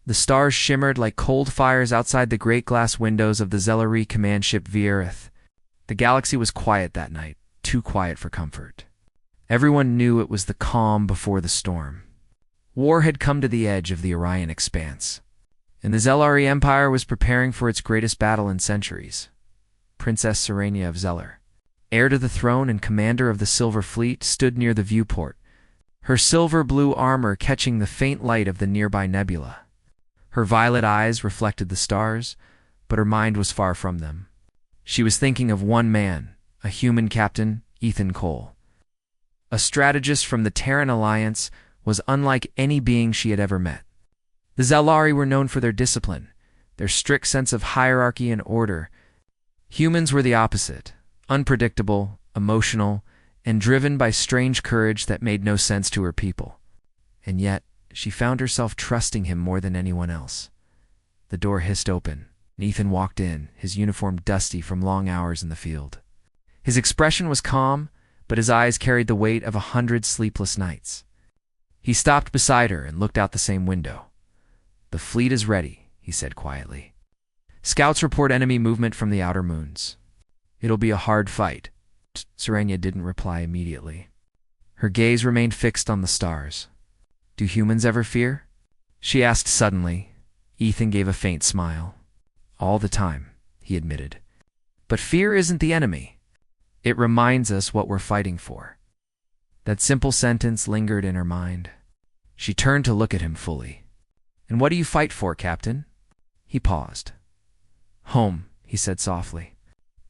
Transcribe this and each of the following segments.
The stars shimmered like cold fires outside the great glass windows of the Zelari command ship Vierith. The galaxy was quiet that night, too quiet for comfort. Everyone knew it was the calm before the storm. War had come to the edge of the Orion expanse, and the Zelari Empire was preparing for its greatest battle in centuries. Princess Serenia of Zeller, heir to the throne and commander of the Silver Fleet, stood near the viewport, her silver-blue armor catching the faint light of the nearby nebula. Her violet eyes reflected the stars, but her mind was far from them. She was thinking of one man, a human captain, Ethan Cole. A strategist from the Terran Alliance, was unlike any being she had ever met. The Zelari were known for their discipline, their strict sense of hierarchy and order. Humans were the opposite, unpredictable, emotional, and driven by strange courage that made no sense to her people. And yet, she found herself trusting him more than anyone else. The door hissed open, and Ethan walked in, his uniform dusty from long hours in the field. His expression was calm, but his eyes carried the weight of 100 sleepless nights. He stopped beside her and looked out the same window. "The fleet is ready," he said quietly. "Scouts report enemy movement from the outer moons. It'll be a hard fight." Serenia didn't reply immediately. Her gaze remained fixed on the stars. "Do humans ever fear?" she asked suddenly. Ethan gave a faint smile. "All the time," he admitted. "But fear isn't the enemy. It reminds us what we're fighting for." That simple sentence lingered in her mind. She turned to look at him fully. "And what do you fight for, Captain?" He paused. "Home," he said softly.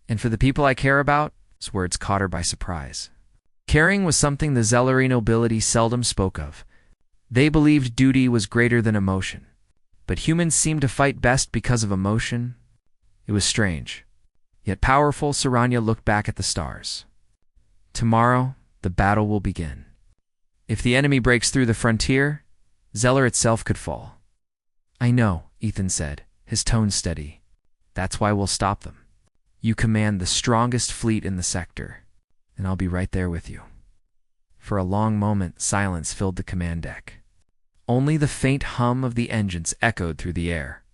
"And for the people I care about?" His words caught her by surprise. Caring was something the Zelari nobility seldom spoke of. They believed duty was greater than emotion. But humans seemed to fight best because of emotion. It was strange. Yet powerful, Serenia looked back at the stars. "Tomorrow, the battle will begin. If the enemy breaks through the frontier, Zeller itself could fall." "I know," Ethan said, his tone steady. "That's why we'll stop them. You command the strongest fleet in the sector, and I'll be right there with you." For a long moment, silence filled the command deck. Only the faint hum of the engines echoed through the air.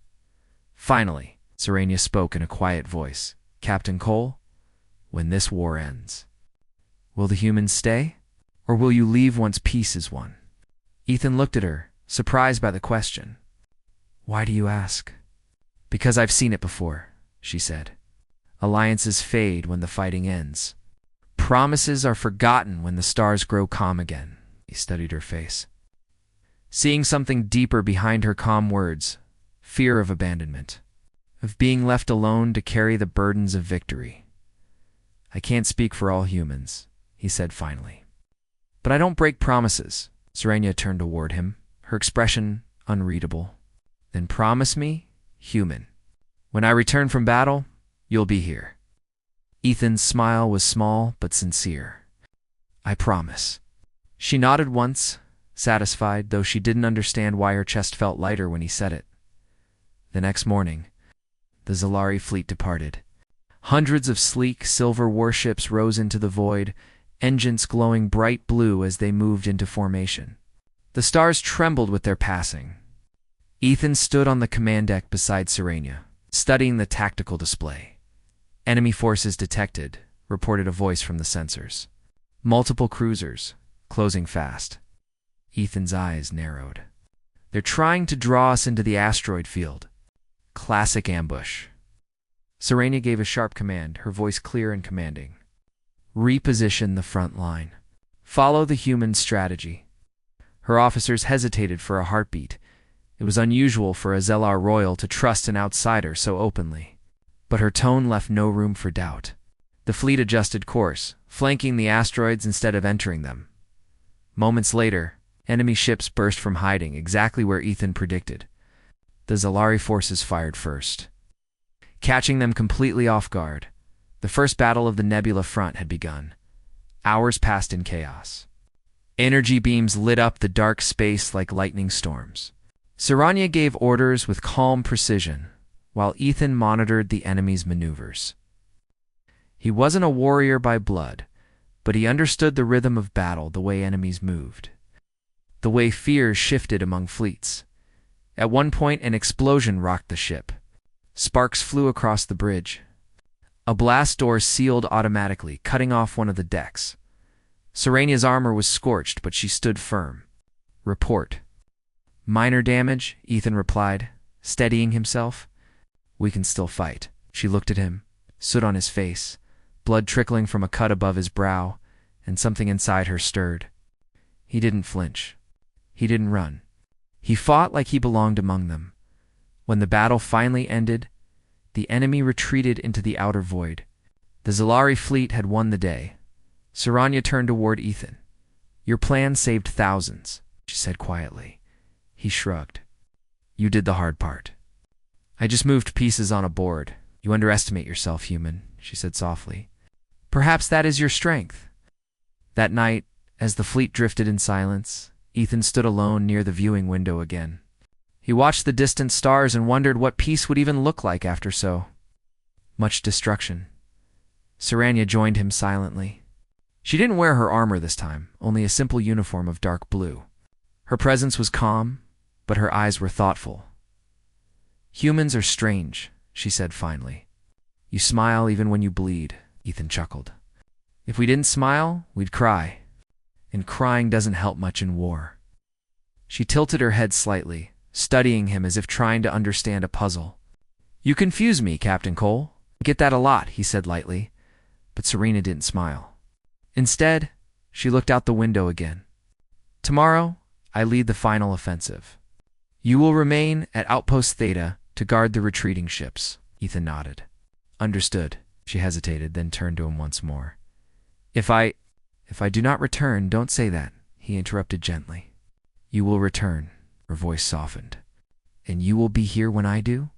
Finally, Serenia spoke in a quiet voice. "Captain Cole, when this war ends, will the humans stay, or will you leave once peace is won?" Ethan looked at her, surprised by the question. "Why do you ask?" "Because I've seen it before," she said. "Alliances fade when the fighting ends. Promises are forgotten when the stars grow calm again." He studied her face, seeing something deeper behind her calm words, fear of abandonment, of being left alone to carry the burdens of victory. "I can't speak for all humans," he said finally. "But I don't break promises." Serenia turned toward him, her expression unreadable. "Then promise me, human, when I return from battle, you'll be here." Ethan's smile was small but sincere. "I promise." She nodded once, satisfied, though she didn't understand why her chest felt lighter when he said it. The next morning, the Zelari fleet departed. Hundreds of sleek, silver warships rose into the void, engines glowing bright blue as they moved into formation. The stars trembled with their passing. Ethan stood on the command deck beside Serenia, studying the tactical display. "Enemy forces detected," reported a voice from the sensors. "Multiple cruisers, closing fast." Ethan's eyes narrowed. "They're trying to draw us into the asteroid field. Classic ambush." Serenia gave a sharp command, her voice clear and commanding. "Reposition the front line. Follow the human strategy." Her officers hesitated for a heartbeat. It was unusual for a Zellar royal to trust an outsider so openly. But her tone left no room for doubt. The fleet adjusted course, flanking the asteroids instead of entering them. Moments later, enemy ships burst from hiding exactly where Ethan predicted. The Zelari forces fired first, catching them completely off guard. The first battle of the nebula front had begun. Hours passed in chaos. Energy beams lit up the dark space like lightning storms. Serenia gave orders with calm precision, while Ethan monitored the enemy's maneuvers. He wasn't a warrior by blood, but he understood the rhythm of battle, the way enemies moved, the way fears shifted among fleets. At one point, an explosion rocked the ship. Sparks flew across the bridge. A blast door sealed automatically, cutting off one of the decks. Serenia's armor was scorched, but she stood firm. "Report." "Minor damage," Ethan replied, steadying himself. "We can still fight." She looked at him, soot on his face, blood trickling from a cut above his brow, and something inside her stirred. He didn't flinch. He didn't run. He fought like he belonged among them. When the battle finally ended, the enemy retreated into the outer void. The Zellari fleet had won the day. Serenia turned toward Ethan. "Your plan saved thousands," she said quietly. He shrugged. "You did the hard part." "I just moved pieces on a board. You underestimate yourself, human," she said softly. "Perhaps that is your strength." That night, as the fleet drifted in silence, Ethan stood alone near the viewing window again. He watched the distant stars and wondered what peace would even look like after so much destruction. Serenia joined him silently. She didn't wear her armor this time, only a simple uniform of dark blue. Her presence was calm, but her eyes were thoughtful. "Humans are strange," she said finally. "You smile even when you bleed," Ethan chuckled. "If we didn't smile, we'd cry. And crying doesn't help much in war." She tilted her head slightly, studying him as if trying to understand a puzzle. "You confuse me, Captain Cole." "I get that a lot," he said lightly, but Serena didn't smile. Instead, she looked out the window again. "Tomorrow, I lead the final offensive. You will remain at Outpost Theta to guard the retreating ships." Ethan nodded. "Understood." She hesitated, then turned to him once more. If I do not return, don't say that," he interrupted gently. "You will return," her voice softened. "And you will be here when I do?"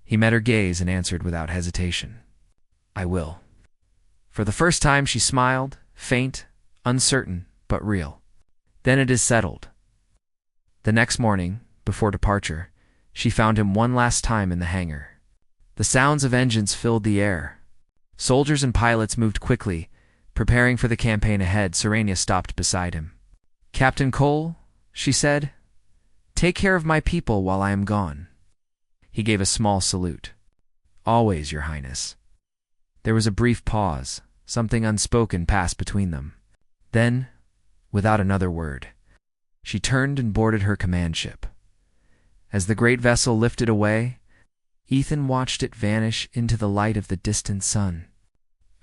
He met her gaze and answered without hesitation. "I will." For the first time she smiled, faint, uncertain, but real. "Then it is settled." The next morning, before departure, she found him one last time in the hangar. The sounds of engines filled the air. Soldiers and pilots moved quickly, preparing for the campaign ahead. Serenia stopped beside him. "Captain Cole," she said, "take care of my people while I am gone." He gave a small salute. "Always, Your Highness." There was a brief pause. Something unspoken passed between them. Then, without another word, she turned and boarded her command ship. As the great vessel lifted away, Ethan watched it vanish into the light of the distant sun.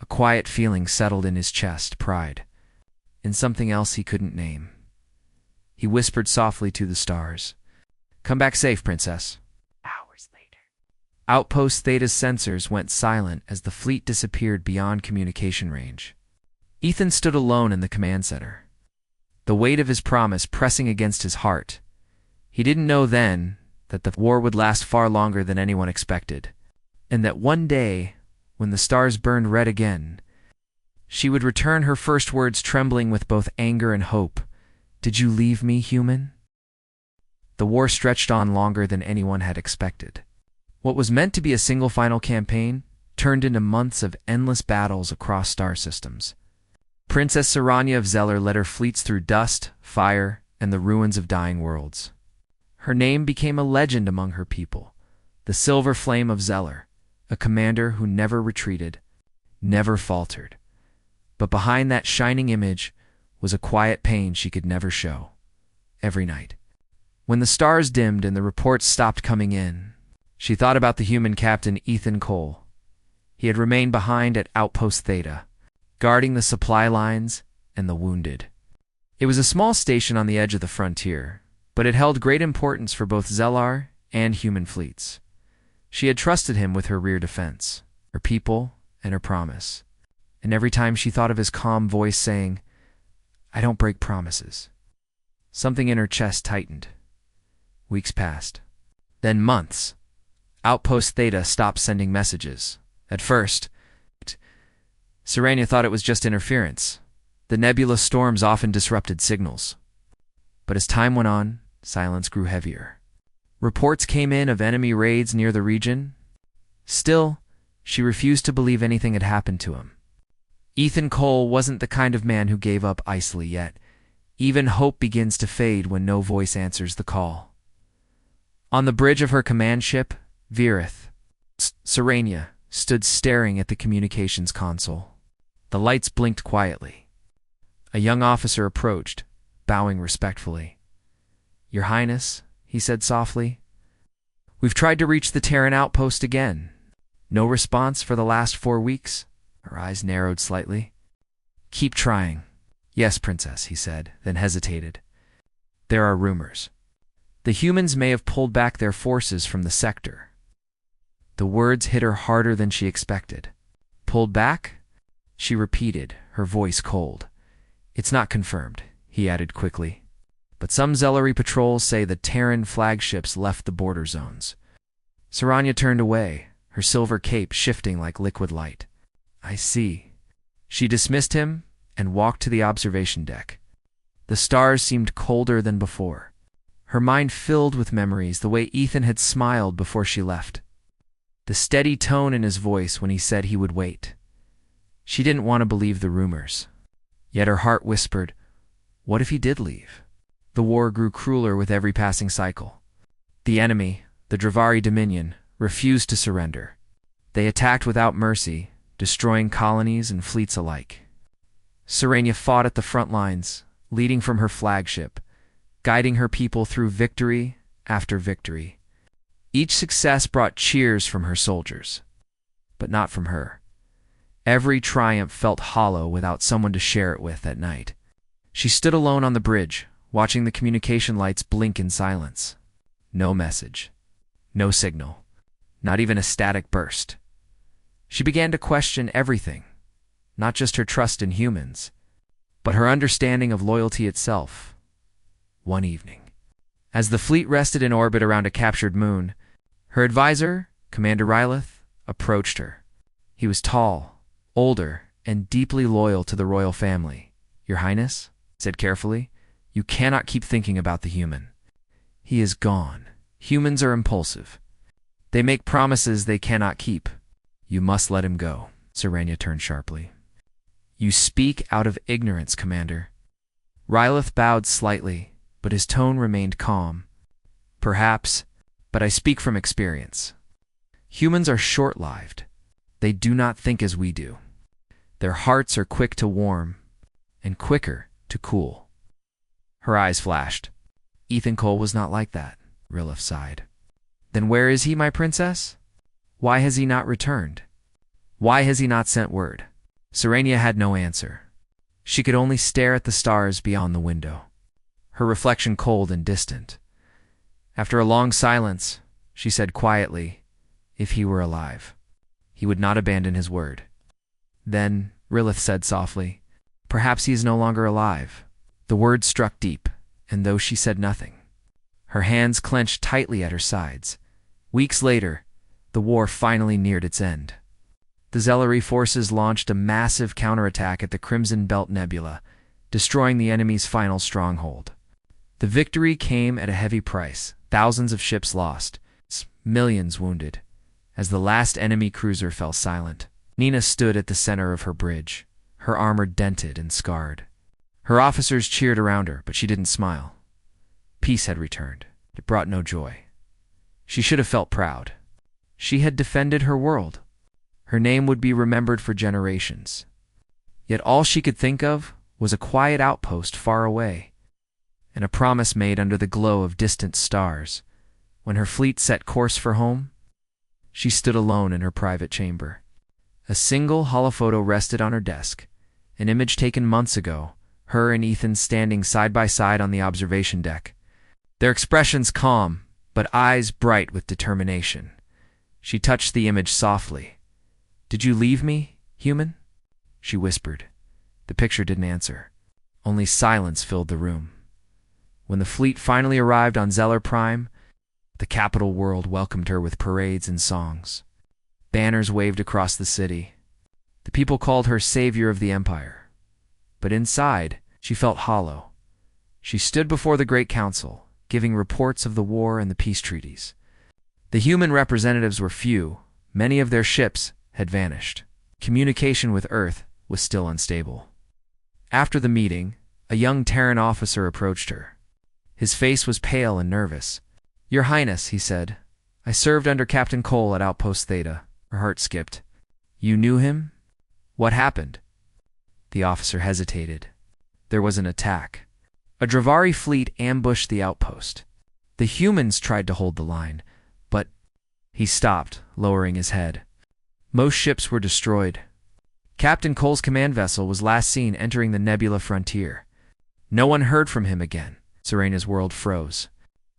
A quiet feeling settled in his chest, pride, and something else he couldn't name. He whispered softly to the stars, "Come back safe, Princess." Hours later, Outpost Theta's sensors went silent as the fleet disappeared beyond communication range. Ethan stood alone in the command center, the weight of his promise pressing against his heart. He didn't know then that the war would last far longer than anyone expected, and that one day, when the stars burned red again, she would return, her first words trembling with both anger and hope. "Did you leave me, human?" The war stretched on longer than anyone had expected. What was meant to be a single final campaign turned into months of endless battles across star systems. Princess Serenia of Zeller led her fleets through dust, fire, and the ruins of dying worlds. Her name became a legend among her people, the Silver Flame of Zeller, a commander who never retreated, never faltered. But behind that shining image was a quiet pain she could never show. Every night, when the stars dimmed and the reports stopped coming in, she thought about the human captain Ethan Cole. He had remained behind at Outpost Theta, guarding the supply lines and the wounded. It was a small station on the edge of the frontier, but it held great importance for both Zellar and human fleets. She had trusted him with her rear defense, her people, and her promise. And every time she thought of his calm voice saying, "I don't break promises," something in her chest tightened. Weeks passed. Then months. Outpost Theta stopped sending messages. At first, Serenia thought it was just interference. The nebulous storms often disrupted signals. But as time went on, silence grew heavier. Reports came in of enemy raids near the region. Still, she refused to believe anything had happened to him. Ethan Cole wasn't the kind of man who gave up easily yet. Even hope begins to fade when no voice answers the call. On the bridge of her command ship, Virith, Serenia stood staring at the communications console. The lights blinked quietly. A young officer approached, bowing respectfully. "Your Highness," he said softly, "we've tried to reach the Terran outpost again. No response for the last 4 weeks?" Her eyes narrowed slightly. "Keep trying." "Yes, Princess," he said, then hesitated. "There are rumors. The humans may have pulled back their forces from the sector." The words hit her harder than she expected. "Pulled back?" she repeated, her voice cold. "It's not confirmed," he added quickly. "But some Zellery patrols say the Terran flagships left the border zones." Serenia turned away, her silver cape shifting like liquid light. "I see." She dismissed him and walked to the observation deck. The stars seemed colder than before. Her mind filled with memories, the way Ethan had smiled before she left. The steady tone in his voice when he said he would wait. She didn't want to believe the rumors. Yet her heart whispered, what if he did leave? The war grew crueler with every passing cycle. The enemy, the Dravari Dominion, refused to surrender. They attacked without mercy, destroying colonies and fleets alike. Serenia fought at the front lines, leading from her flagship, guiding her people through victory after victory. Each success brought cheers from her soldiers, but not from her. Every triumph felt hollow without someone to share it with at night. She stood alone on the bridge, watching the communication lights blink in silence. No message. No signal. Not even a static burst. She began to question everything, not just her trust in humans, but her understanding of loyalty itself. One evening, as the fleet rested in orbit around a captured moon, her advisor, Commander Rylith, approached her. He was tall, older, and deeply loyal to the royal family. "Your Highness," said carefully, "you cannot keep thinking about the human. He is gone. Humans are impulsive. They make promises they cannot keep. You must let him go." Serenia turned sharply. "You speak out of ignorance, Commander." Rylith bowed slightly, but his tone remained calm. "Perhaps, but I speak from experience. Humans are short-lived. They do not think as we do. Their hearts are quick to warm, and quicker to cool." Her eyes flashed. "Ethan Cole was not like that," Rylith sighed. "Then where is he, my princess? Why has he not returned? Why has he not sent word?" Serenia had no answer. She could only stare at the stars beyond the window, her reflection cold and distant. After a long silence, she said quietly, "If he were alive, he would not abandon his word." Then, Rylith said softly, "Perhaps he is no longer alive." The words struck deep, and though she said nothing, her hands clenched tightly at her sides. Weeks later, the war finally neared its end. The Zellery forces launched a massive counterattack at the Crimson Belt Nebula, destroying the enemy's final stronghold. The victory came at a heavy price, thousands of ships lost, millions wounded. As the last enemy cruiser fell silent, Nina stood at the center of her bridge, her armor dented and scarred. Her officers cheered around her, but she didn't smile. Peace had returned. It brought no joy. She should have felt proud. She had defended her world. Her name would be remembered for generations. Yet all she could think of was a quiet outpost far away, and a promise made under the glow of distant stars. When her fleet set course for home, she stood alone in her private chamber. A single holophoto rested on her desk, an image taken months ago, her and Ethan standing side by side on the observation deck. Their expressions calm, but eyes bright with determination. She touched the image softly. "Did you leave me, human?" she whispered. The picture didn't answer. Only silence filled the room. When the fleet finally arrived on Zeller Prime, the capital world welcomed her with parades and songs. Banners waved across the city. The people called her savior of the empire. But inside, she felt hollow. She stood before the Great Council, giving reports of the war and the peace treaties. The human representatives were few. Many of their ships had vanished. Communication with Earth was still unstable. After the meeting, a young Terran officer approached her. His face was pale and nervous. Your Highness, he said. I served under Captain Cole at Outpost Theta. Her heart skipped. You knew him? What happened? The officer hesitated. There was an attack. A Dravari fleet ambushed the outpost. The humans tried to hold the line, but he stopped, lowering his head. Most ships were destroyed. Captain Cole's command vessel was last seen entering the Nebula frontier. No one heard from him again. Serena's world froze.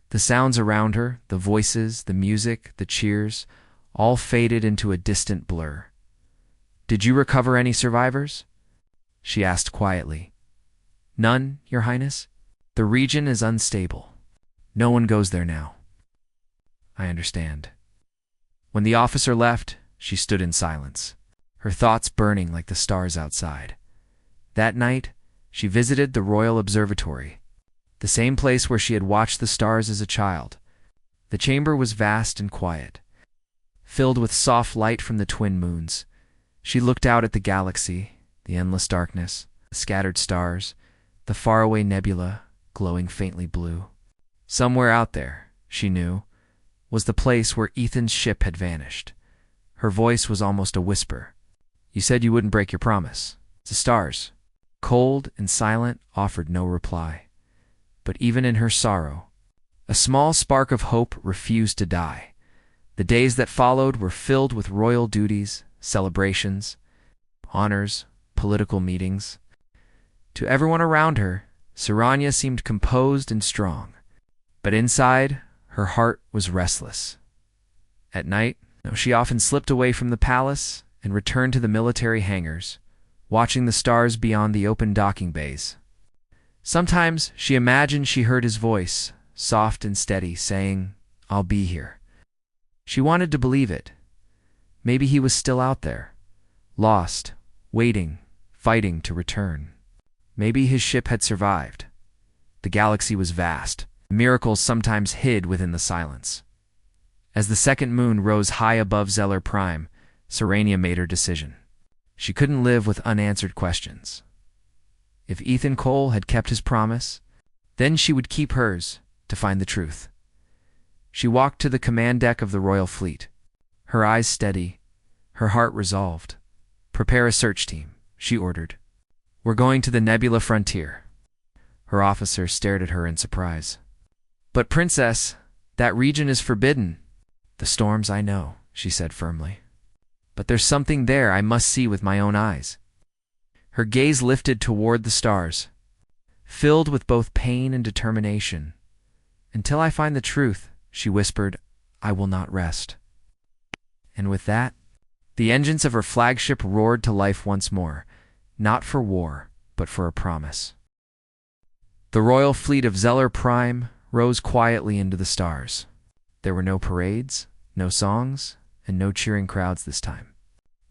The sounds around her, the voices, the music, the cheers, all faded into a distant blur. Did you recover any survivors? She asked quietly. None, Your Highness. The region is unstable. No one goes there now. I understand. When the officer left, she stood in silence, her thoughts burning like the stars outside. That night, she visited the Royal Observatory, the same place where she had watched the stars as a child. The chamber was vast and quiet, filled with soft light from the twin moons. She looked out at the galaxy, the endless darkness, the scattered stars, the faraway nebula glowing faintly blue. Somewhere out there, she knew, was the place where Ethan's ship had vanished. Her voice was almost a whisper. You said you wouldn't break your promise. The stars, cold and silent, offered no reply. But even in her sorrow, a small spark of hope refused to die. The days that followed were filled with royal duties, celebrations, honors, political meetings. To everyone around her, Saranya seemed composed and strong. But inside, her heart was restless. At night, she often slipped away from the palace and returned to the military hangars, watching the stars beyond the open docking bays. Sometimes she imagined she heard his voice, soft and steady, saying, I'll be here. She wanted to believe it. Maybe he was still out there, lost, waiting, fighting to return. Maybe his ship had survived. The galaxy was vast. Miracles sometimes hid within the silence. As the second moon rose high above Zeller Prime, Serenia made her decision. She couldn't live with unanswered questions. If Ethan Cole had kept his promise, then she would keep hers to find the truth. She walked to the command deck of the Royal Fleet, her eyes steady, her heart resolved. Prepare a search team, she ordered. We're going to the Nebula frontier. Her officer stared at her in surprise. But Princess, that region is forbidden. The storms, I know, she said firmly. But there's something there I must see with my own eyes. Her gaze lifted toward the stars, filled with both pain and determination. Until I find the truth, she whispered, I will not rest. And with that, the engines of her flagship roared to life once more, not for war, but for a promise. The royal fleet of Zeller Prime rose quietly into the stars. There were no parades, no songs, and no cheering crowds this time.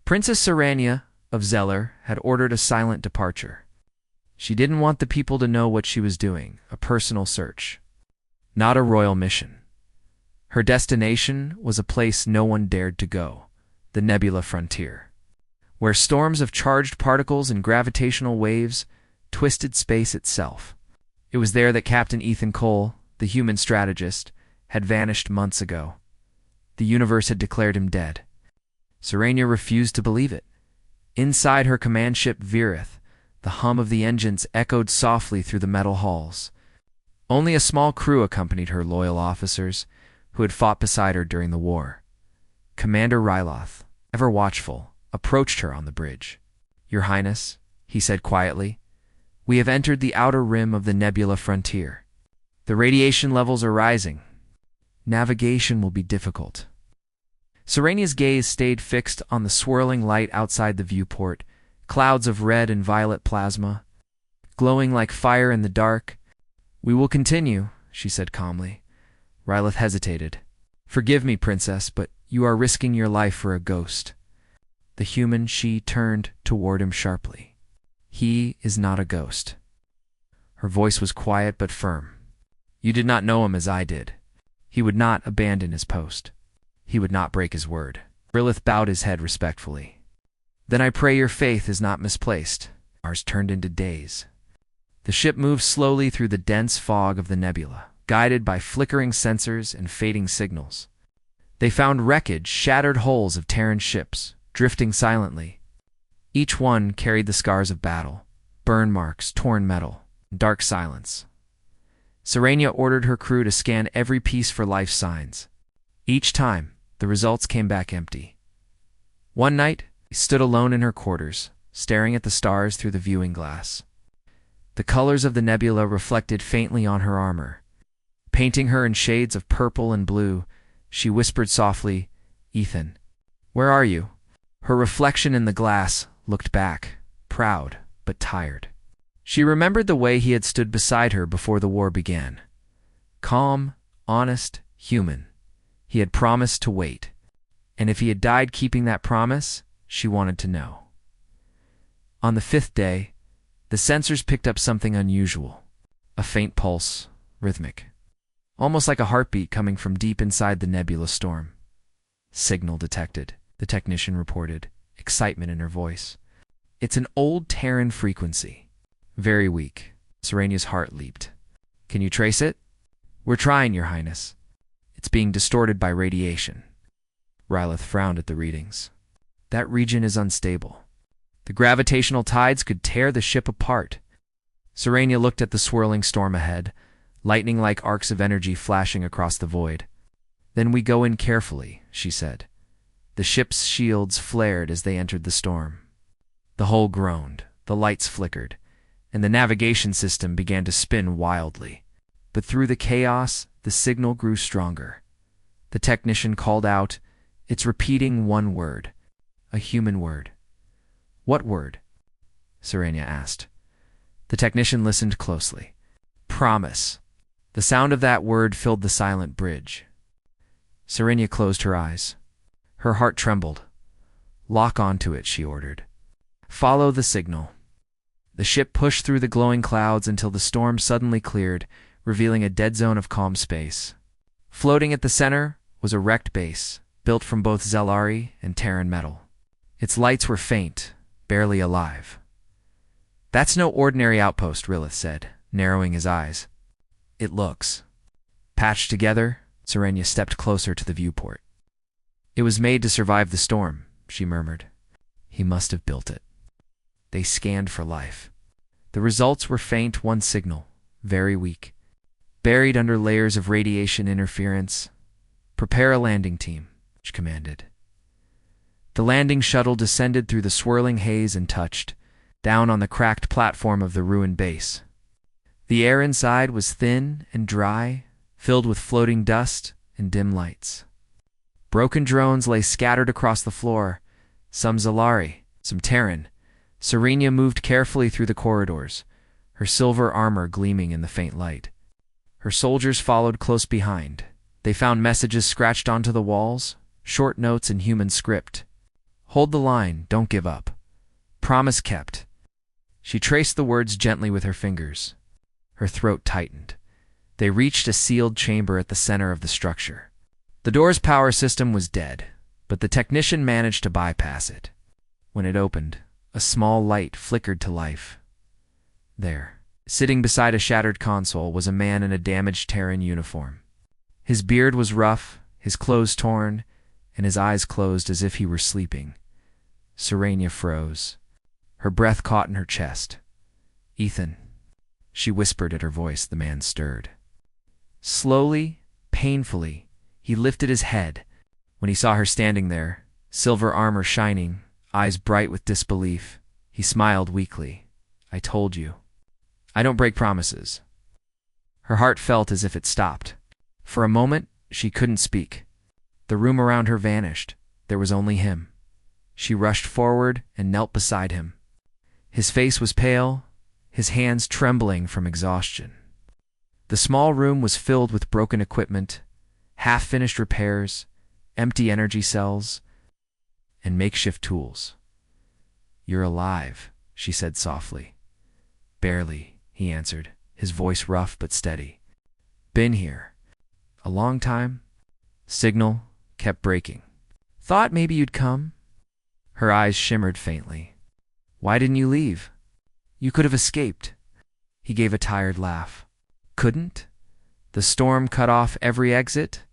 Princess Serenia of Zeller had ordered a silent departure. She didn't want the people to know what she was doing, a personal search, not a royal mission. Her destination was a place no one dared to go, the Nebula frontier, where storms of charged particles and gravitational waves twisted space itself. It was there that Captain Ethan Cole, the human strategist, had vanished months ago. The universe had declared him dead. Serenia refused to believe it. Inside her command ship Virith, the hum of the engines echoed softly through the metal halls. Only a small crew accompanied her loyal officers, who had fought beside her during the war. Commander Ryloth, ever watchful, approached her on the bridge. Your Highness, he said quietly, we have entered the outer rim of the Nebula frontier. The radiation levels are rising. Navigation will be difficult. Serenia's gaze stayed fixed on the swirling light outside the viewport, clouds of red and violet plasma, glowing like fire in the dark. We will continue, she said calmly. Ryloth hesitated. Forgive me, Princess, but you are risking your life for a ghost. The human she turned toward him sharply. He is not a ghost. Her voice was quiet but firm. You did not know him as I did. He would not abandon his post. He would not break his word. Ryloth bowed his head respectfully. Then I pray your faith is not misplaced. Ours turned into days. The ship moved slowly through the dense fog of the nebula. guided by flickering sensors and fading signals. They found wreckage, shattered hulls of Terran ships, drifting silently. Each one carried the scars of battle, burn marks, torn metal, dark silence. Serenia ordered her crew to scan every piece for life signs. Each time, the results came back empty. One night, she stood alone in her quarters, staring at the stars through the viewing glass. The colors of the nebula reflected faintly on her armor. Painting her in shades of purple and blue, she whispered softly, "Ethan, where are you?" Her reflection in the glass looked back, proud but tired. She remembered the way he had stood beside her before the war began. Calm, honest, human. He had promised to wait. And if he had died keeping that promise, she wanted to know. On the 5th day, the sensors picked up something unusual. A faint pulse, rhythmic. Almost like a heartbeat coming from deep inside the nebula storm. "Signal detected," the technician reported, excitement in her voice. "It's an old Terran frequency. Very weak." Serenia's heart leaped. "Can you trace it?" "We're trying, Your Highness. It's being distorted by radiation." Rylith frowned at the readings. "That region is unstable. The gravitational tides could tear the ship apart." Serenia looked at the swirling storm ahead, lightning like arcs of energy flashing across the void. "Then we go in carefully," she said. The ship's shields flared as they entered the storm. The hull groaned, the lights flickered, and the navigation system began to spin wildly. But through the chaos, the signal grew stronger. The technician called out, "It's repeating one word, a human word." "What word?" Serenia asked. The technician listened closely. "Promise." The sound of that word filled the silent bridge. Serenia closed her eyes. Her heart trembled. "Lock onto it," she ordered. "Follow the signal." The ship pushed through the glowing clouds until the storm suddenly cleared, revealing a dead zone of calm space. Floating at the center was a wrecked base, built from both Zelari and Terran metal. Its lights were faint, barely alive. "That's no ordinary outpost," Rylith said, narrowing his eyes. "It looks." Patched together, Serenia stepped closer to the viewport. "It was made to survive the storm," she murmured. "He must have built it." They scanned for life. The results were faint, one signal, very weak. Buried under layers of radiation interference. "Prepare a landing team," she commanded. The landing shuttle descended through the swirling haze and touched down on the cracked platform of the ruined base. The air inside was thin and dry, filled with floating dust and dim lights. Broken drones lay scattered across the floor, some Zelari, some Terran. Serenia moved carefully through the corridors, her silver armor gleaming in the faint light. Her soldiers followed close behind. They found messages scratched onto the walls, short notes in human script. "Hold the line, don't give up. Promise kept." She traced the words gently with her fingers. Her throat tightened. They reached a sealed chamber at the center of the structure. The door's power system was dead, but the technician managed to bypass it. When it opened, a small light flickered to life. There, sitting beside a shattered console, was a man in a damaged Terran uniform. His beard was rough, his clothes torn, and his eyes closed as if he were sleeping. Serenia froze. Her breath caught in her chest. "Ethan," she whispered at her voice. The man stirred. Slowly, painfully, he lifted his head. When he saw her standing there, silver armor shining, eyes bright with disbelief, he smiled weakly. "I told you. I don't break promises." Her heart felt as if it stopped. For a moment, she couldn't speak. The room around her vanished. There was only him. She rushed forward and knelt beside him. His face was pale, his hands trembling from exhaustion. The small room was filled with broken equipment, half-finished repairs, empty energy cells, and makeshift tools. "You're alive," she said softly. "Barely," he answered, his voice rough but steady. "Been here. A long time." Signal kept breaking. "Thought maybe you'd come." Her eyes shimmered faintly. "Why didn't you leave? You could have escaped." He gave a tired laugh. "Couldn't?" The storm cut off every exit.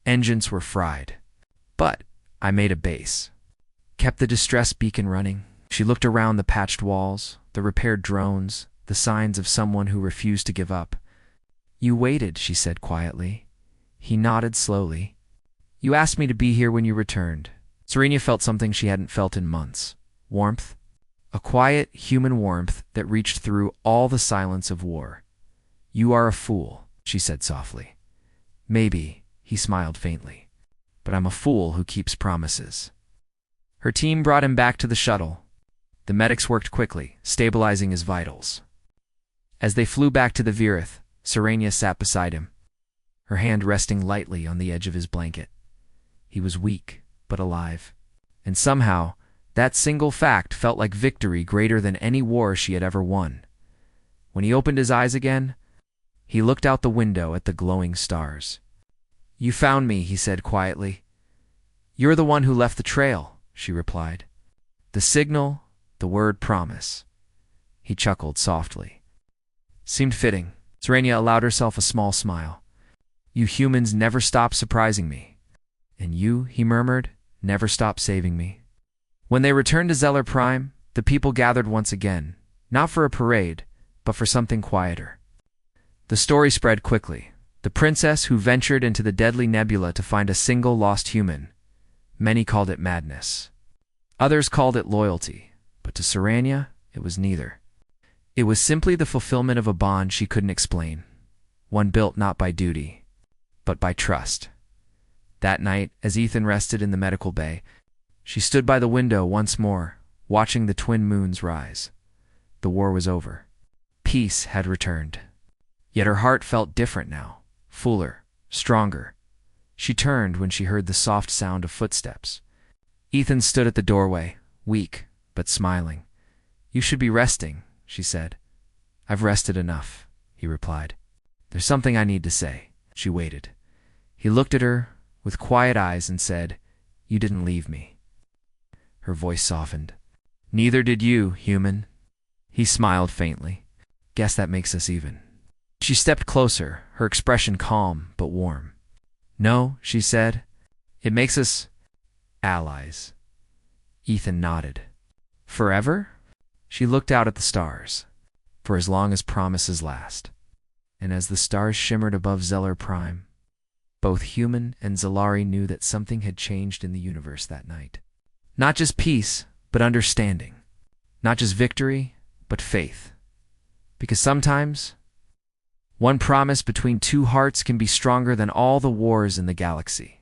Engines were fried. But I made a base. Kept the distress beacon running. She looked around the patched walls, the repaired drones, the signs of someone who refused to give up. You waited, she said quietly. He nodded slowly. You asked me to be here when you returned. Serena felt something she hadn't felt in months. Warmth. A quiet, human warmth that reached through all the silence of war. You are a fool, she said softly. Maybe, he smiled faintly. But I'm a fool who keeps promises. Her team brought him back to the shuttle. The medics worked quickly, stabilizing his vitals. As they flew back to the Virith, Serena sat beside him, her hand resting lightly on the edge of his blanket. He was weak, but alive. And somehow, that single fact felt like victory greater than any war she had ever won. When he opened his eyes again, he looked out the window at the glowing stars. You found me, he said quietly. You're the one who left the trail, she replied. The signal, the word promise. He chuckled softly. Seemed fitting. Serena allowed herself a small smile. You humans never stop surprising me. And you, he murmured, never stop saving me. When they returned to Zeller Prime, the people gathered once again, not for a parade, but for something quieter. The story spread quickly. The princess who ventured into the deadly nebula to find a single lost human. Many called it madness. Others called it loyalty, but to Serena, it was neither. It was simply the fulfillment of a bond she couldn't explain, one built not by duty, but by trust. That night, as Ethan rested in the medical bay, she stood by the window once more, watching the twin moons rise. The war was over. Peace had returned. Yet her heart felt different now, fuller, stronger. She turned when she heard the soft sound of footsteps. Ethan stood at the doorway, weak, but smiling. You should be resting, she said. I've rested enough, he replied. There's something I need to say. She waited. He looked at her with quiet eyes and said, You didn't leave me. Her voice softened. Neither did you, human. He smiled faintly. Guess that makes us even. She stepped closer, her expression calm but warm. No, she said. It makes us allies. Ethan nodded. Forever? She looked out at the stars. For as long as promises last. And as the stars shimmered above Zeller Prime, both human and Zalari knew that something had changed in the universe that night. Not just peace, but understanding. Not just victory, but faith. Because sometimes, one promise between two hearts can be stronger than all the wars in the galaxy.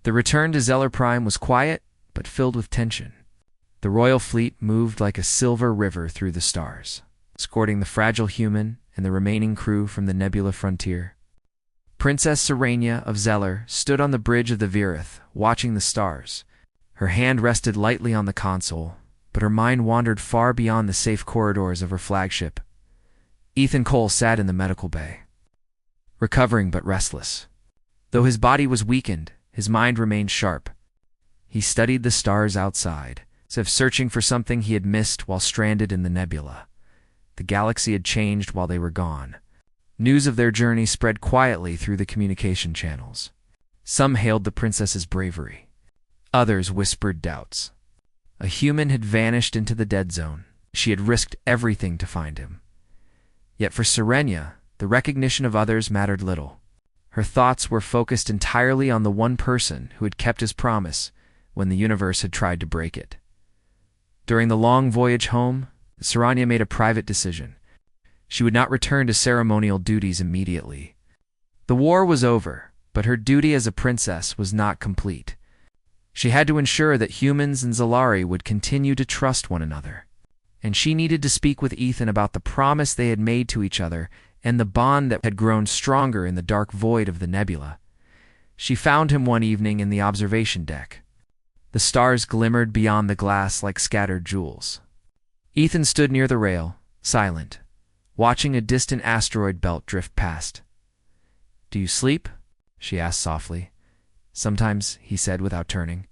The return to Zeller Prime was quiet, but filled with tension. The royal fleet moved like a silver river through the stars, escorting the fragile human and the remaining crew from the nebula frontier. Princess Serenia of Zeller stood on the bridge of the Virith, watching the stars. Her hand rested lightly on the console, but her mind wandered far beyond the safe corridors of her flagship. Ethan Cole sat in the medical bay, recovering but restless. Though his body was weakened, his mind remained sharp. He studied the stars outside, as if searching for something he had missed while stranded in the nebula. The galaxy had changed while they were gone. News of their journey spread quietly through the communication channels. Some hailed the princess's bravery. Others whispered doubts. A human had vanished into the dead zone. She had risked everything to find him. Yet for Serenia, the recognition of others mattered little. Her thoughts were focused entirely on the one person who had kept his promise when the universe had tried to break it. During the long voyage home, Serenia made a private decision. She would not return to ceremonial duties immediately. The war was over, but her duty as a princess was not complete. She had to ensure that humans and Zalari would continue to trust one another. And she needed to speak with Ethan about the promise they had made to each other and the bond that had grown stronger in the dark void of the nebula. She found him one evening in the observation deck. The stars glimmered beyond the glass like scattered jewels. Ethan stood near the rail, silent, watching a distant asteroid belt drift past. "Do you sleep?" she asked softly. "Sometimes," he said without turning.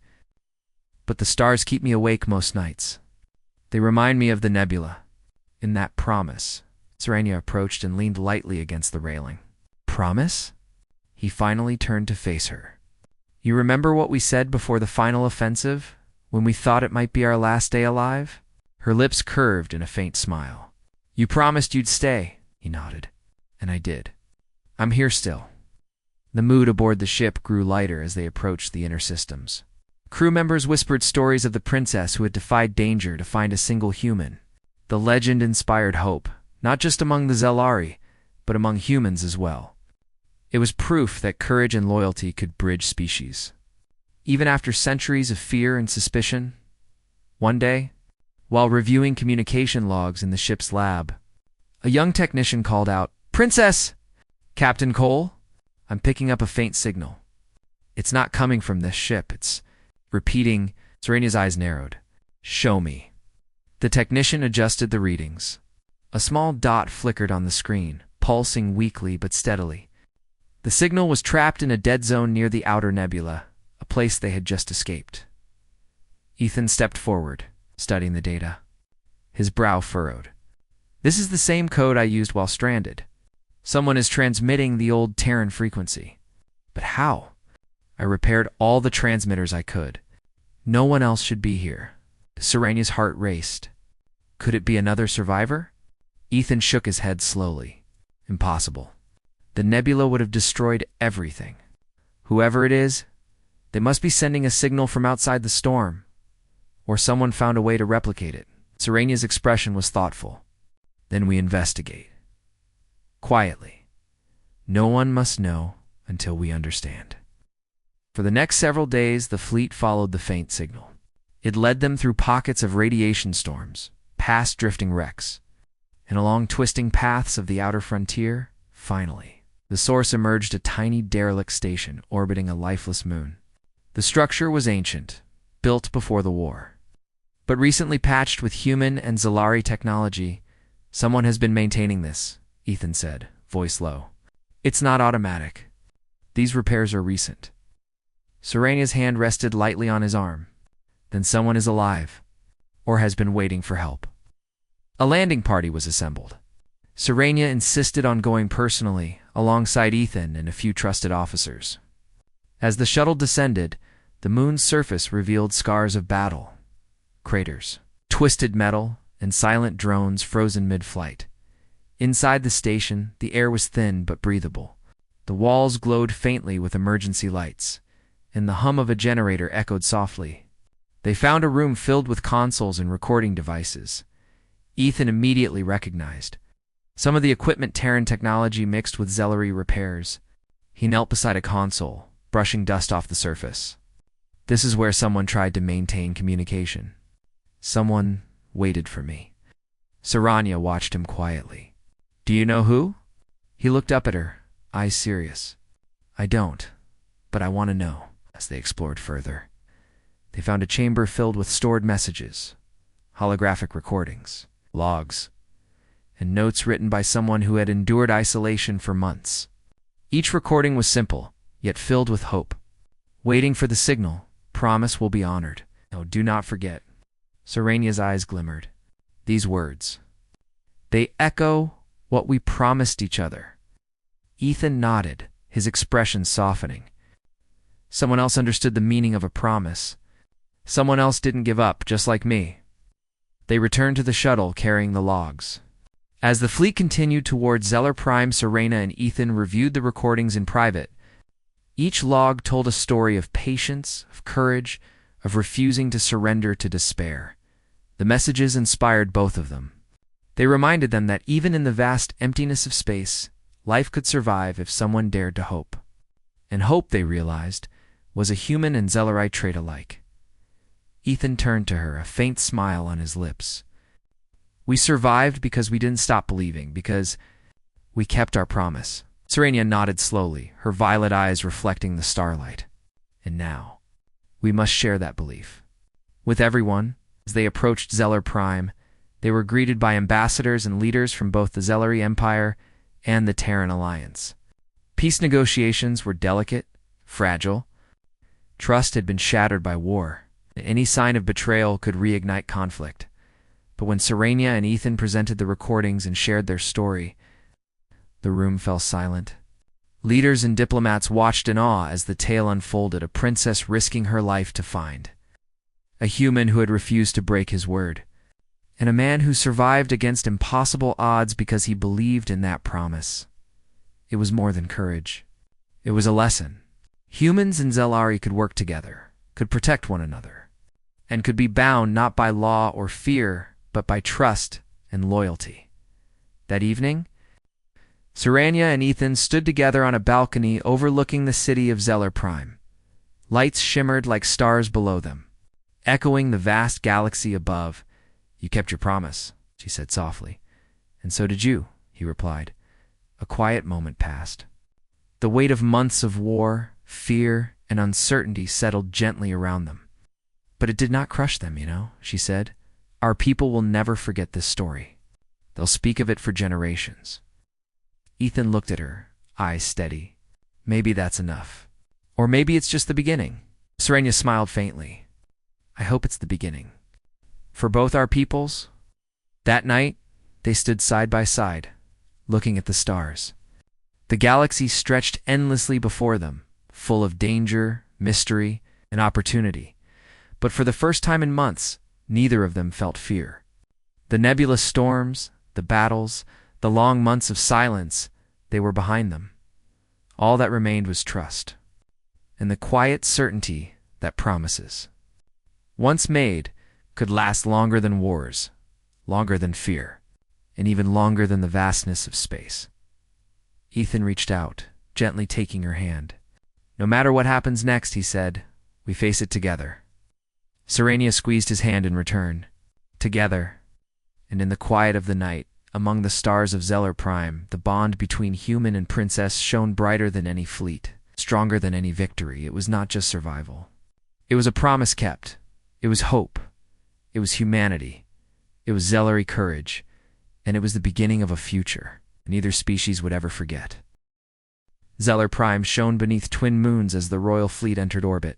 "But the stars keep me awake most nights. They remind me of the nebula. In that promise." Serenia approached and leaned lightly against the railing. promise? He finally turned to face her. You remember what we said before the final offensive, when we thought it might be our last day alive? Her lips curved in a faint smile. You promised you'd stay, he nodded. And I did. I'm here still. The mood aboard the ship grew lighter as they approached the inner systems. Crew members whispered stories of the princess who had defied danger to find a single human. The legend inspired hope, not just among the Zelari, but among humans as well. It was proof that courage and loyalty could bridge species. Even after centuries of fear and suspicion, one day, while reviewing communication logs in the ship's lab, a young technician called out, "Princess! Captain Cole, I'm picking up a faint signal. It's not coming from this ship, it's..." Repeating, Serena's eyes narrowed. "Show me." The technician adjusted the readings. A small dot flickered on the screen, pulsing weakly but steadily. The signal was trapped in a dead zone near the outer nebula, a place they had just escaped. Ethan stepped forward, studying the data. His brow furrowed. This is the same code I used while stranded. Someone is transmitting the old Terran frequency. But how? I repaired all the transmitters I could. No one else should be here. Serena's heart raced. Could it be another survivor? Ethan shook his head slowly. Impossible. The nebula would have destroyed everything. Whoever it is, they must be sending a signal from outside the storm. Or someone found a way to replicate it. Serena's expression was thoughtful. Then we investigate. Quietly. No one must know until we understand. For the next several days, the fleet followed the faint signal. It led them through pockets of radiation storms, past drifting wrecks, and along twisting paths of the outer frontier. Finally, the source emerged a tiny derelict station orbiting a lifeless moon. The structure was ancient, built before the war, but recently patched with human and Zelari technology. Someone has been maintaining this, Ethan said, voice low. It's not automatic. These repairs are recent. Serena's hand rested lightly on his arm. Then someone is alive, or has been waiting for help. A landing party was assembled. Serena insisted on going personally, alongside Ethan and a few trusted officers. As the shuttle descended, the moon's surface revealed scars of battle, craters, twisted metal, and silent drones frozen mid-flight. Inside the station, the air was thin but breathable. The walls glowed faintly with emergency lights, and the hum of a generator echoed softly. They found a room filled with consoles and recording devices. Ethan immediately recognized some of the equipment Terran technology mixed with Zelari repairs. He knelt beside a console, brushing dust off the surface. This is where someone tried to maintain communication. Someone waited for me. Serena watched him quietly. Do you know who? He looked up at her, eyes serious. I don't, but I want to know. As they explored further, they found a chamber filled with stored messages, holographic recordings, logs, and notes written by someone who had endured isolation for months. Each recording was simple, yet filled with hope. Waiting for the signal, promise will be honored. No, do not forget. Serena's eyes glimmered. These words. They echo what we promised each other. Ethan nodded, his expression softening. Someone else understood the meaning of a promise. Someone else didn't give up, just like me. They returned to the shuttle carrying the logs. As the fleet continued toward Zeller Prime, Serena and Ethan reviewed the recordings in private. Each log told a story of patience, of courage, of refusing to surrender to despair. The messages inspired both of them. They reminded them that even in the vast emptiness of space, life could survive if someone dared to hope. And hope, they realized, was a human and Zellarite trait alike. Ethan turned to her, a faint smile on his lips. We survived because we didn't stop believing, because we kept our promise. Serena nodded slowly, her violet eyes reflecting the starlight. And now, we must share that belief. With everyone, as they approached Zeller Prime, they were greeted by ambassadors and leaders from both the Zelleri Empire and the Terran Alliance. Peace negotiations were delicate, fragile. Trust had been shattered by war. Any sign of betrayal could reignite conflict. But when Serena and Ethan presented the recordings and shared their story, the room fell silent. Leaders and diplomats watched in awe as the tale unfolded, a princess risking her life to find a human who had refused to break his word, and a man who survived against impossible odds because he believed in that promise. It was more than courage. It was a lesson. Humans and Zelari could work together, could protect one another, and could be bound not by law or fear, but by trust and loyalty. That evening, Serenia and Ethan stood together on a balcony overlooking the city of Zeller Prime. Lights shimmered like stars below them, echoing the vast galaxy above. "You kept your promise," she said softly. "And so did you," he replied. A quiet moment passed. The weight of months of war, fear, and uncertainty settled gently around them. "But it did not crush them, she said. "Our people will never forget this story. They'll speak of it for generations." Ethan looked at her, eyes steady. "Maybe that's enough. Or maybe it's just the beginning." Serenia smiled faintly. "I hope it's the beginning. For both our peoples." That night, they stood side by side, looking at the stars. The galaxy stretched endlessly before them, full of danger, mystery, and opportunity. But for the first time in months, neither of them felt fear. The nebulous storms, the battles, the long months of silence, they were behind them. All that remained was trust, and the quiet certainty that promises, once made, could last longer than wars, longer than fear, and even longer than the vastness of space. Ethan reached out, gently taking her hand. "No matter what happens next," he said, "we face it together." Serenia squeezed his hand in return. Together, and in the quiet of the night, among the stars of Zeller Prime, the bond between human and princess shone brighter than any fleet, stronger than any victory. It was not just survival. It was a promise kept. It was hope. It was humanity. It was Zellery courage. And it was the beginning of a future neither species would ever forget. Zeller Prime shone beneath twin moons as the royal fleet entered orbit.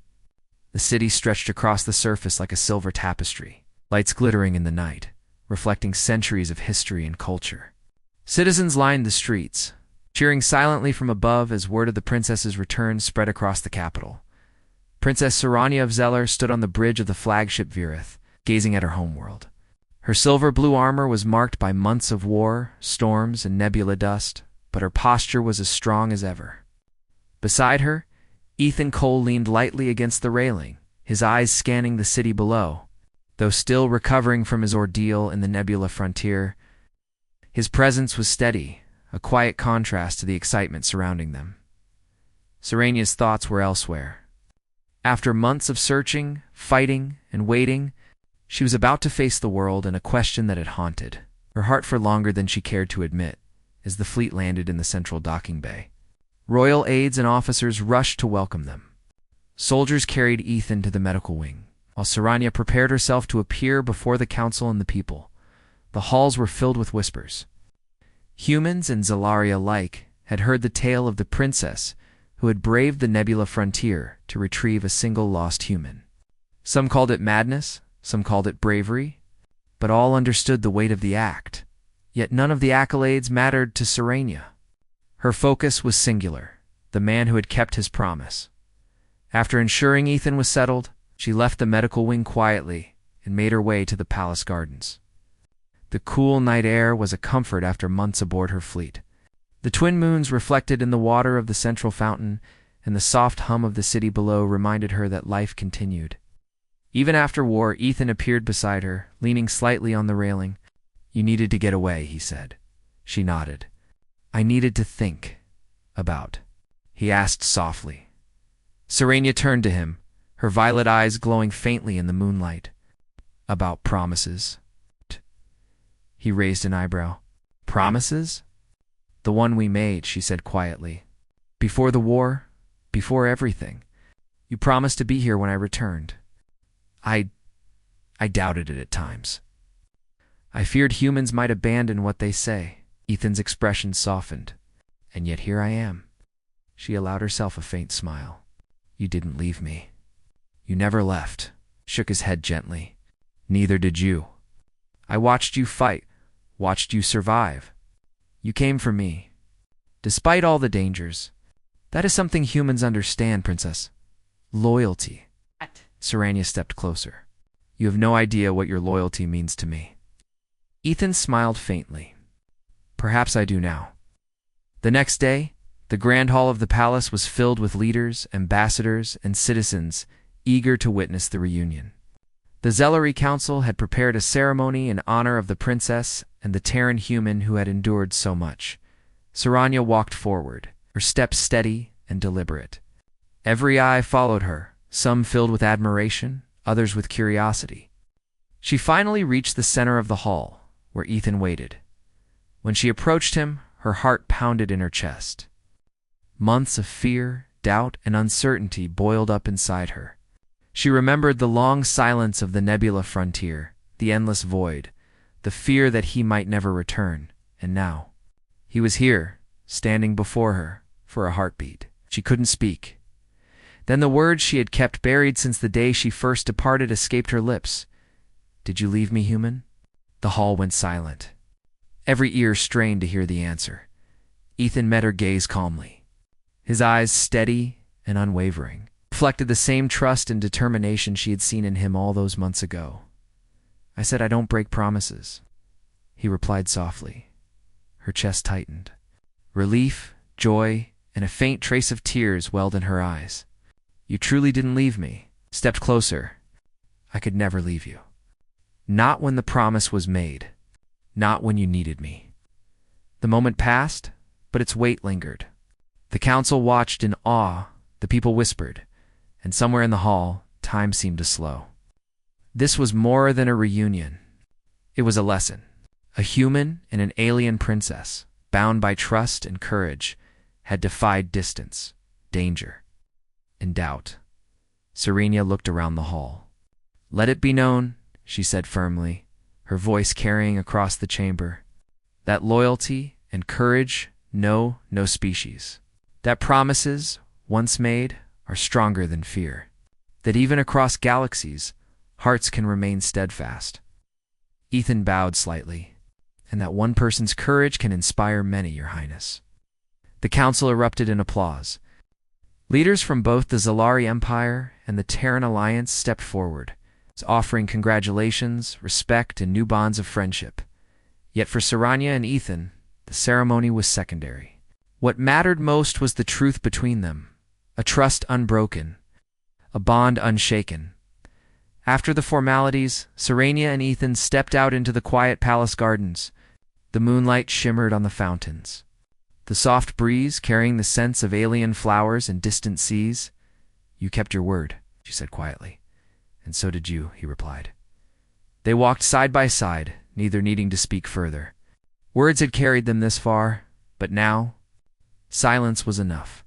The city stretched across the surface like a silver tapestry, lights glittering in the night, reflecting centuries of history and culture. Citizens lined the streets, cheering silently from above as word of the princess's return spread across the capital. Princess Serenia of Zeller stood on the bridge of the flagship Viewerth, gazing at her homeworld. Her silver-blue armor was marked by months of war, storms, and nebula dust, but her posture was as strong as ever. Beside her, Ethan Cole leaned lightly against the railing, his eyes scanning the city below. Though still recovering from his ordeal in the nebula frontier, his presence was steady, a quiet contrast to the excitement surrounding them. Serenia's thoughts were elsewhere. After months of searching, fighting, and waiting, she was about to face the world and a question that had haunted her heart for longer than she cared to admit, as the fleet landed in the central docking bay. Royal aides and officers rushed to welcome them. Soldiers carried Ethan to the medical wing, while Serenia prepared herself to appear before the council and the people. The halls were filled with whispers. Humans and Zelari alike had heard the tale of the princess who had braved the nebula frontier to retrieve a single lost human. Some called it madness, some called it bravery, but all understood the weight of the act. Yet none of the accolades mattered to Serenia. Her focus was singular, the man who had kept his promise. After ensuring Ethan was settled, she left the medical wing quietly and made her way to the palace gardens. The cool night air was a comfort after months aboard her fleet. The twin moons reflected in the water of the central fountain, and the soft hum of the city below reminded her that life continued. Even after war, Ethan appeared beside her, leaning slightly on the railing. "You needed to get away," he said. She nodded. "I needed to think about," he asked softly. Serenia turned to him, her violet eyes glowing faintly in the moonlight. "About promises." He raised an eyebrow. "Promises?" "The one we made," she said quietly. "Before the war, before everything. You promised to be here when I returned. I doubted it at times. I feared humans might abandon what they say." Ethan's expression softened. "And yet here I am." She allowed herself a faint smile. "You didn't leave me. You never left." Shook his head gently. "Neither did you. I watched you fight, watched you survive. You came for me. Despite all the dangers, That is something humans understand, Princess. Loyalty. Serenia stepped closer. You have no idea what your loyalty means to me. Ethan smiled faintly. Perhaps I do now. The next day, the grand hall of the palace was filled with leaders, ambassadors, and citizens eager to witness the reunion. The Zellery Council had prepared a ceremony in honor of the princess and the Terran human who had endured so much. Serenia walked forward, her steps steady and deliberate. Every eye followed her, some filled with admiration, others with curiosity. She finally reached the center of the hall, where Ethan waited. When she approached him, her heart pounded in her chest. Months of fear, doubt, and uncertainty boiled up inside her. She remembered the long silence of the nebula frontier, the endless void, the fear that he might never return, and now he was here, standing before her, for a heartbeat. She couldn't speak. Then the words she had kept buried since the day she first departed escaped her lips. Did you leave me, human? The hall went silent. Every ear strained to hear the answer. Ethan met her gaze calmly. His eyes, steady and unwavering, reflected the same trust and determination she had seen in him all those months ago. I said I don't break promises, he replied softly. Her chest tightened. Relief, joy, and a faint trace of tears welled in her eyes. You truly didn't leave me. Stepped closer. I could never leave you. Not when the promise was made. Not when you needed me. The moment passed, but its weight lingered. The council watched in awe, the people whispered, and somewhere in the hall, time seemed to slow. This was more than a reunion. It was a lesson. A human and an alien princess, bound by trust and courage, had defied distance, danger, and doubt. Serenia looked around the hall. Let it be known, she said firmly, her voice carrying across the chamber, that loyalty and courage know no species. That promises, once made, are stronger than fear. That even across galaxies, hearts can remain steadfast. Ethan bowed slightly, and that one person's courage can inspire many, Your Highness. The council erupted in applause. Leaders from both the Zelari Empire and the Terran Alliance stepped forward, offering congratulations, respect, and new bonds of friendship. Yet for Serenia and Ethan, the ceremony was secondary. What mattered most was the truth between them, a trust unbroken, a bond unshaken. After the formalities, Serenia and Ethan stepped out into the quiet palace gardens. The moonlight shimmered on the fountains. The soft breeze carrying the scents of alien flowers and distant seas. You kept your word, she said quietly. And so did you, he replied. They walked side by side, neither needing to speak further. Words had carried them this far, but now, silence was enough.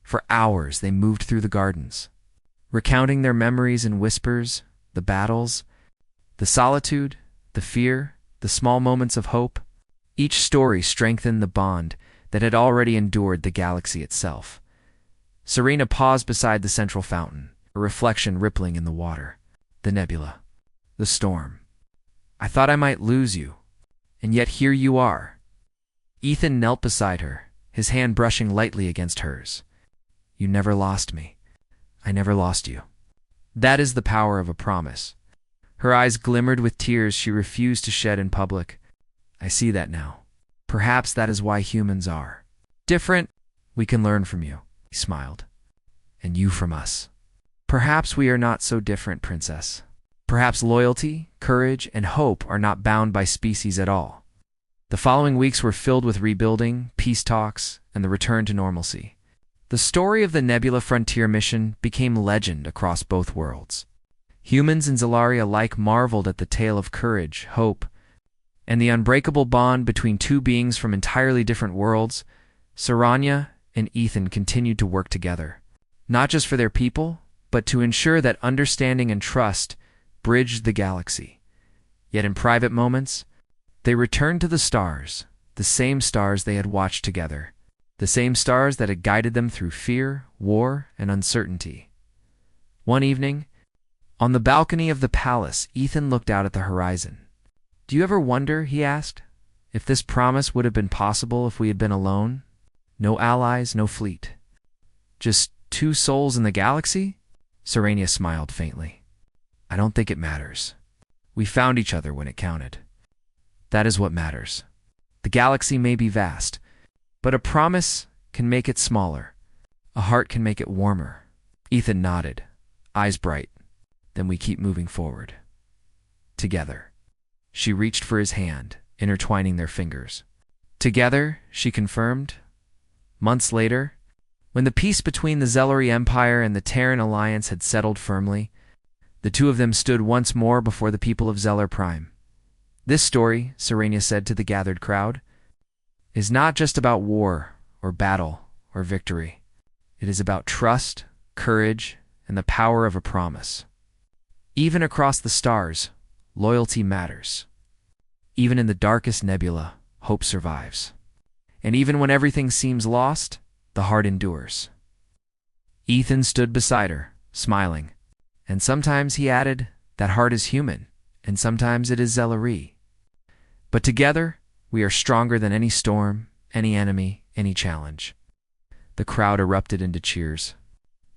For hours they moved through the gardens, recounting their memories in whispers, the battles, the solitude, the fear, the small moments of hope. Each story strengthened the bond that had already endured the galaxy itself. Serena paused beside the central fountain, a reflection rippling in the water. The nebula. The storm. I thought I might lose you, and yet here you are. Ethan knelt beside her, his hand brushing lightly against hers. You never lost me. I never lost you. That is the power of a promise. Her eyes glimmered with tears she refused to shed in public. I see that now. Perhaps that is why humans are different. We can learn from you, he smiled. And you from us. Perhaps we are not so different, Princess. Perhaps loyalty, courage, and hope are not bound by species at all. The following weeks were filled with rebuilding, peace talks, and the return to normalcy. The story of the Nebula Frontier mission became legend across both worlds. Humans and Zelari alike marveled at the tale of courage, hope, and the unbreakable bond between two beings from entirely different worlds. Serenia and Ethan continued to work together, not just for their people, but to ensure that understanding and trust bridged the galaxy. Yet in private moments, they returned to the stars, the same stars they had watched together, the same stars that had guided them through fear, war, and uncertainty. One evening, on the balcony of the palace, Ethan looked out at the horizon. Do you ever wonder, he asked, if this promise would have been possible if we had been alone? No allies, no fleet. Just two souls in the galaxy? Serenia smiled faintly. I don't think it matters. We found each other when it counted. That is what matters. The galaxy may be vast, but a promise can make it smaller. A heart can make it warmer. Ethan nodded, eyes bright. Then we keep moving forward. Together. She reached for his hand, intertwining their fingers. Together, she confirmed. Months later, when the peace between the Zellery Empire and the Terran Alliance had settled firmly, the two of them stood once more before the people of Zeller Prime. This story, Serenia said to the gathered crowd, is not just about war or battle or victory. It is about trust, courage, and the power of a promise. Even across the stars, loyalty matters. Even in the darkest nebula, hope survives. And even when everything seems lost, the heart endures. Ethan stood beside her, smiling. And sometimes, he added, that heart is human, and sometimes it is Zellery. But together, we are stronger than any storm, any enemy, any challenge. The crowd erupted into cheers.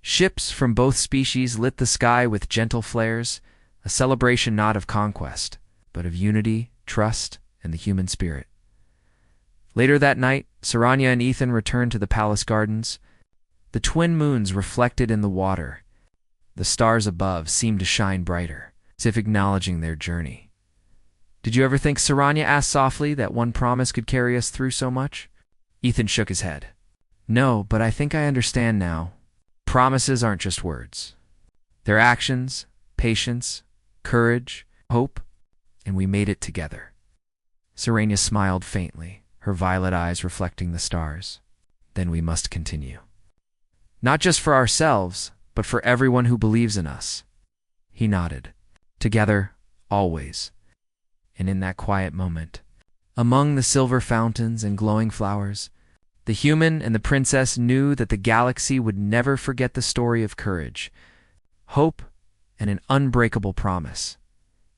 Ships from both species lit the sky with gentle flares, a celebration not of conquest, but of unity, trust, and the human spirit. Later that night, Serenia and Ethan returned to the palace gardens. The twin moons reflected in the water. The stars above seemed to shine brighter, as if acknowledging their journey. Did you ever think, Serenia asked softly, that one promise could carry us through so much? Ethan shook his head. No, but I think I understand now. Promises aren't just words. They're actions, patience, courage, hope, and we made it together. Serenia smiled faintly, her violet eyes reflecting the stars. Then we must continue. Not just for ourselves, but for everyone who believes in us. He nodded. Together, always. And in that quiet moment, among the silver fountains and glowing flowers, the human and the princess knew that the galaxy would never forget the story of courage, hope, and an unbreakable promise.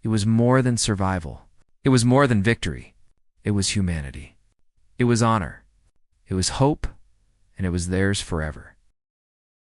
It was more than survival. It was more than victory. It was humanity. It was honor. It was hope, and it was theirs forever.